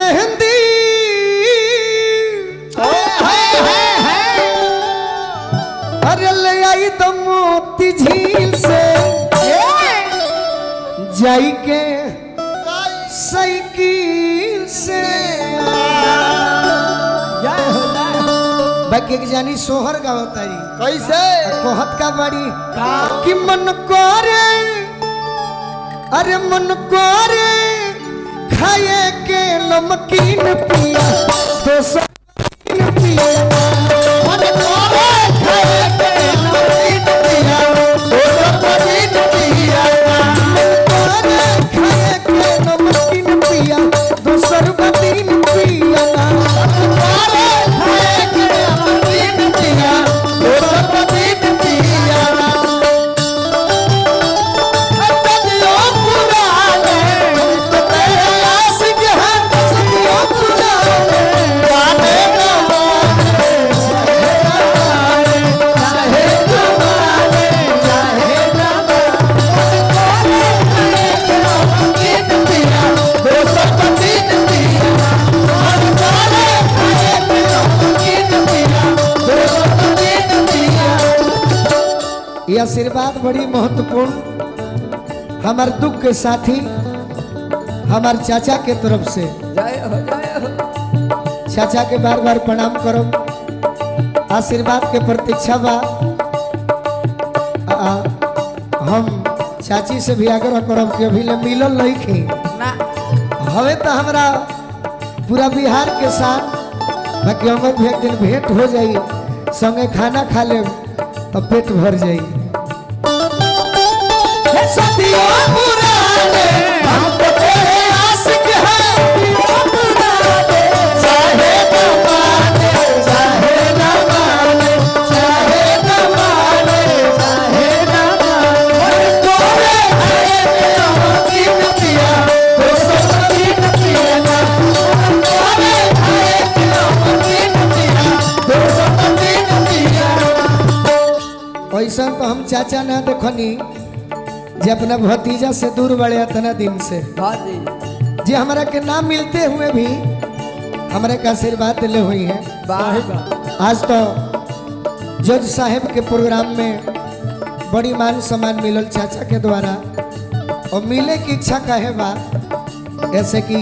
मेहंदी अरे ले आई तो मोती झील से जाई के साइकिल से बाकी एक जानी सोहर का होता है कैसे कोहत का बड़ी कि मन करे अरे मन करे खाए के नमकीन पिया तो सब पिया मन करे खाए के नमकीन पिया तो सब पिया करे खाए के नमकीन पिया तो सब पिया करे खाए के नमकीन पिया तो सब पिया यह आशीर्वाद बड़ी महत्वपूर्ण हमारे दुख के साथी हमारे चाचा के तरफ से चाचा के बार बार प्रणाम करो आशीर्वाद के प्रतीक्षा बा हम चाची से भी आग्रह करब कि अभी ले मिलल नहीं खे हवे तो हमरा पूरा बिहार के साथ बाकी हम भी एक दिन भेंट हो जाई संगे खाना खा ले तो पेट भर जाई सदियों पुराने हम तो तेरे आशिक हैं चाहे न माने चाहे न माने चाहे न माने चाहे न माने तोरे आए नमकीन पिया तो सब पिया ना तोरे आए नमकीन पिया तो सब पिया ऐसा तो हम चाचा ना देखनी जे अपना भतीजा से दूर बड़े इतना दिन से जे हमारा के नाम मिलते हुए भी हमारे का आशीर्वाद दिले हुई है आज तो जज साहब के प्रोग्राम में बड़ी मान सम्मान मिलल चाचा के द्वारा और मिले की इच्छा काहे बा ऐसे कि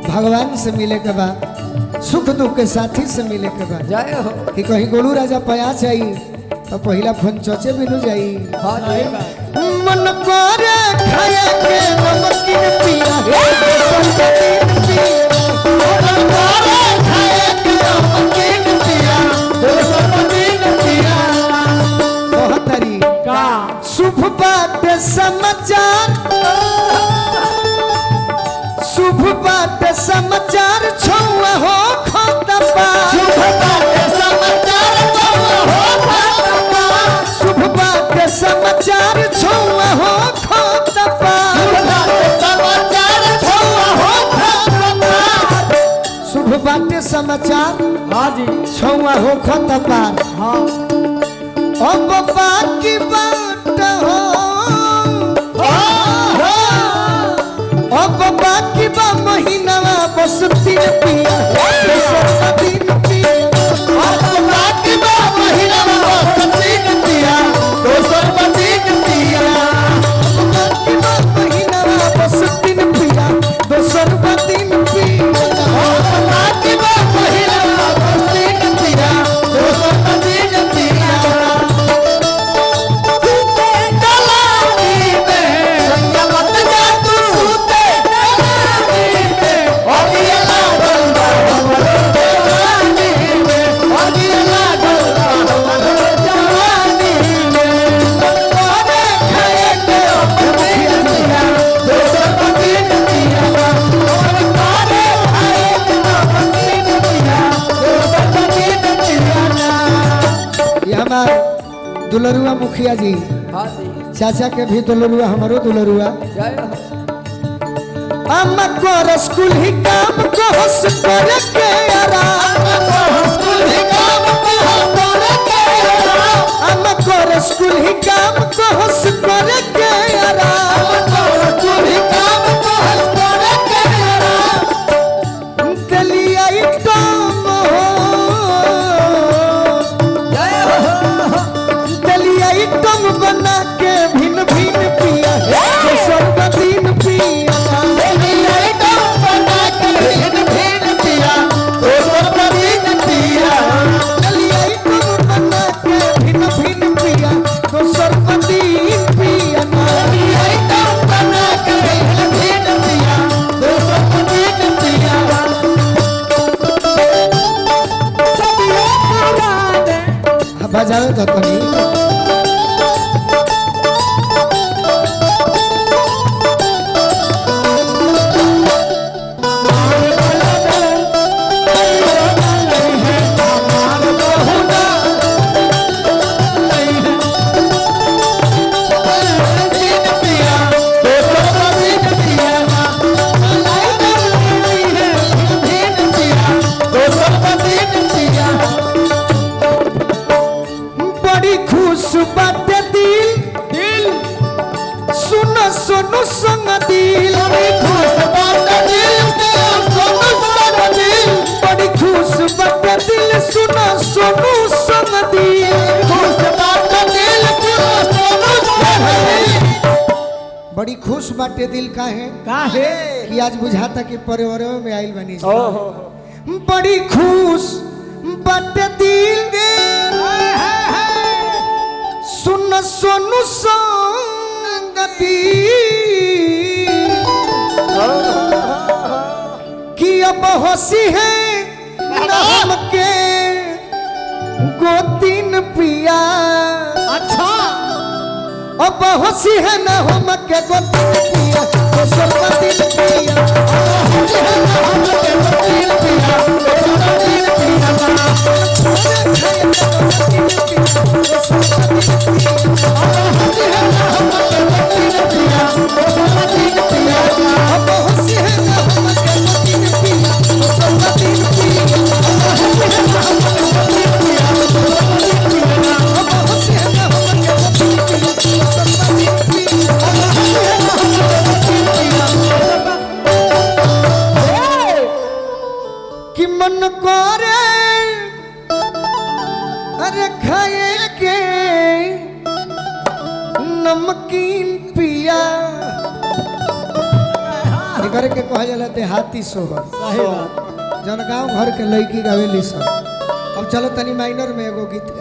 भगवान से मिले के बाद सुख दुख के साथी से मिले के बाद कि कहीं गोलू राजा पया चाहिए तो पहला फोन चौचे भी न जाई मन करे खाए के नमकीन पिया मन करे खाए के नमकीन पिया बहुत तरी शुभ बात समाचार शुभ बात समाचार छुआ हो खतबा शुभ बात समाचार शुभ बात समाचार छुआ हो खतबा शुभ बात समाचार छुआ हो खतबा अब बाकी बात हो अब बाकी बा महीना बस 3 पिया दिन पिया अब बाकी बा महीना बस 3 पिया दिन पिया बाकी बा महीना बस 3 पिया दिन पिया बाकी बा महीना बस 3 पिया दिन पिया दुलरुआ मुखिया जी चाचा के भी दुलरुआ हमारो दुलरुआ अम्मा को स्कूल ही काम को हंस कर के आराम स्कूल ही काम को हंस कर के आराम अम्मा को स्कूल ही काम को हंस कर के आराम स्कूल ही काम को हंस कर के आराम दतनी बाटे दिल सुनो सोनू संग दिल बड़ी खुश बाटे दिल सुनो सोनू संग दिल बड़ी खुश बाटे दिल काहे कि आज बुझाता कि परिवारों में आइल बनी बड़ी खुश बाटे दिल सुन सोनू संगती कि अब हंसी है नाम के गोतीन पिया अच्छा अब हंसी है ना हम के गोतीन पिया तो संगतीन पिया हंसी है ना हम के गोतीन पिया तो संगतीन पिया कि मन करे अरे खाए के नमकीन पिया घर के कहा जाला देहाती सोहर जन गाँव घर के लड़की गावेली सब अब चलो तनी माइनर में एगो गीत गा